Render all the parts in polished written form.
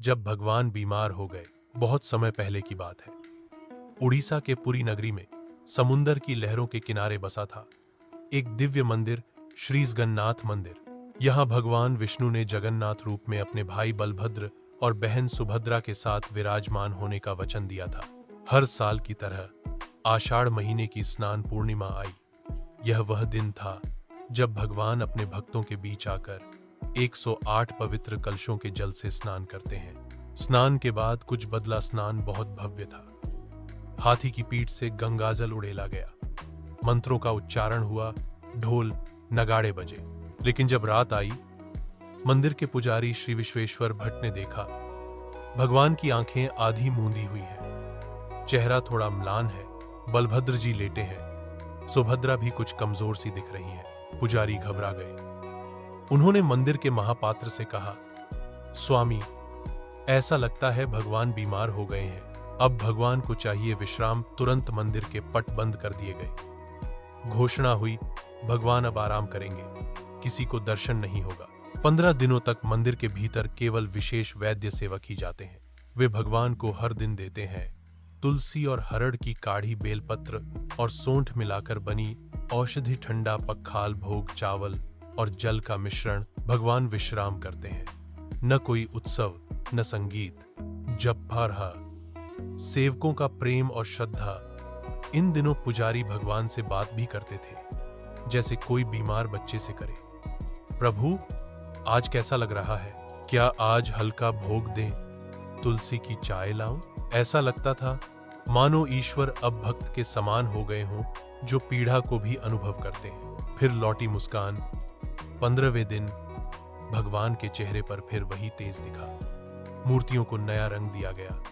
जब भगवान बीमार हो गए। बहुत समय पहले की बात है। उड़ीसा के पुरी नगरी में समुंदर की लहरों के किनारे बसा था एक दिव्य मंदिर, श्री जगन्नाथ मंदिर। यहां भगवान विष्णु ने जगन्नाथ रूप में अपने भाई बलभद्र और बहन सुभद्रा के साथ विराजमान होने का वचन दिया था। हर साल की तरह आषाढ़ महीने की स्नान पूर्णिमा आई। यह वह दिन था जब भगवान अपने भक्तों के बीच आकर 108 पवित्र कलशों के जल से स्नान करते हैं। स्नान के बाद कुछ बदला स्नान बहुत भव्य था। हाथी की पीठ से गंगाजल उड़ेला गया, मंत्रों का उच्चारण हुआ, ढोल नगाड़े बजे। लेकिन जब रात आई, मंदिर के पुजारी श्री विश्वेश्वर भट्ट ने देखा भगवान की आंखें आधी मूंदी हुई हैं, चेहरा थोड़ा म्लान है, बलभद्र जी लेटे हैं, सुभद्रा भी कुछ कमजोर सी दिख रही है। पुजारी घबरा गए। उन्होंने मंदिर के महापात्र से कहा, स्वामी, ऐसा लगता है भगवान बीमार हो गए हैं। अब भगवान को चाहिए विश्राम। तुरंत मंदिर के पट बंद कर दिए गए। घोषणा हुई, भगवान अब आराम करेंगे, किसी को दर्शन नहीं होगा। 15 दिनों तक मंदिर के भीतर केवल विशेष वैद्य सेवक ही जाते हैं। वे भगवान को हर दिन देते हैं तुलसी और हरड़ की काढ़ी, बेलपत्र और सोंठ मिलाकर बनी औषधि, ठंडा पखाल, भोग, चावल और जल का मिश्रण। भगवान विश्राम करते हैं। न कोई उत्सव, न संगीत, जप रहा। सेवकों का प्रेम और श्रद्धा। इन दिनों पुजारी भगवान से बात भी करते थे, जैसे कोई बीमार बच्चे से करे। प्रभु, आज कैसा लग रहा है? क्या आज हल्का भोग दें? तुलसी की चाय लाऊं? ऐसा लगता था मानो ईश्वर अब भक्त के समान हो गए हों, जो पीड़ा को भी अनुभव करते हैं। फिर लौटी मुस्कान। 15वें दिन भगवान के चेहरे पर फिर वही तेज दिखा। मूर्तियों को नया रंग दिया गया,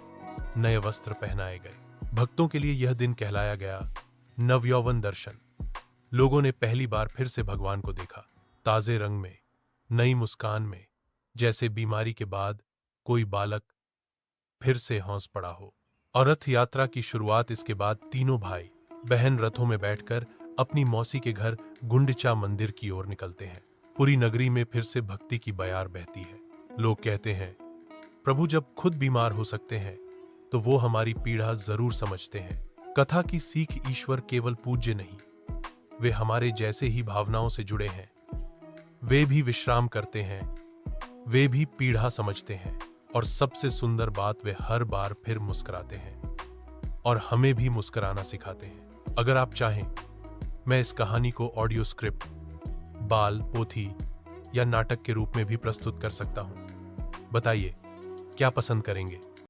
नए वस्त्र पहनाए गए। भक्तों के लिए यह दिन कहलाया गया नवयौवन दर्शन। लोगों ने पहली बार फिर से भगवान को देखा, ताजे रंग में, नई मुस्कान में, जैसे बीमारी के बाद कोई बालक फिर से हौस पड़ा हो। और रथ यात्रा की शुरुआत। इसके बाद तीनों भाई बहन रथों में बैठकर अपनी मौसी के घर गुंडिचा मंदिर की ओर निकलते हैं। पूरी नगरी में फिर से भक्ति की बयार बहती है। लोग कहते हैं, प्रभु जब खुद बीमार हो सकते हैं तो वो हमारी पीड़ा जरूर समझते हैं। कथा की सीख, ईश्वर केवल पूज्य नहीं, वे हमारे जैसे ही भावनाओं से जुड़े हैं। वे भी विश्राम करते हैं, वे भी पीड़ा समझते हैं, और सबसे सुंदर बात, वे हर बार फिर मुस्कुराते हैं और हमें भी मुस्कुराना सिखाते हैं। अगर आप चाहें, मैं इस कहानी को ऑडियो स्क्रिप्ट, बाल, पोथी या नाटक के रूप में भी प्रस्तुत कर सकता हूं। बताइए, क्या पसंद करेंगे?